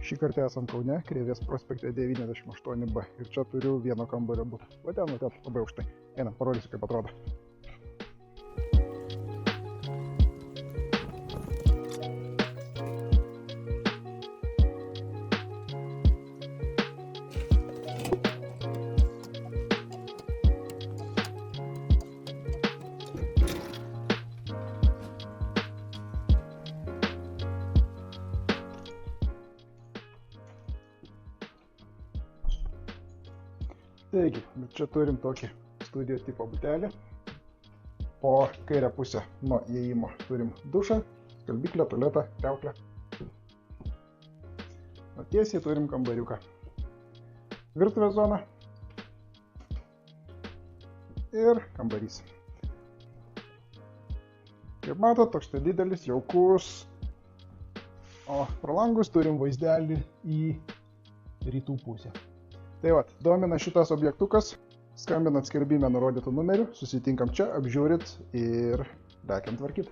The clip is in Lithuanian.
Šį kartą esam Kaune, Krėvės prospekte 98B ir čia turiu vieno kambario butą. Va ten, labai aukštai. Einam, parodysiu, kaip atrodo. Taigi, čia turim tokį studijos tipo butelį. Po kairę pusę nuo įėjimo turim dušą, skalbyklę, tualetą, kriauklę. O tiesiai turim kambariuką. Virtuvės zona ir kambarys. Kaip matot, toks didelis, jaukus. O pro langus turim vaizdelį į rytų pusę. Tai vat, domina šitas objektukas, skambinat skelbime nurodytų numerių, susitinkam čia, apžiūrit ir lekiam tvarkyt.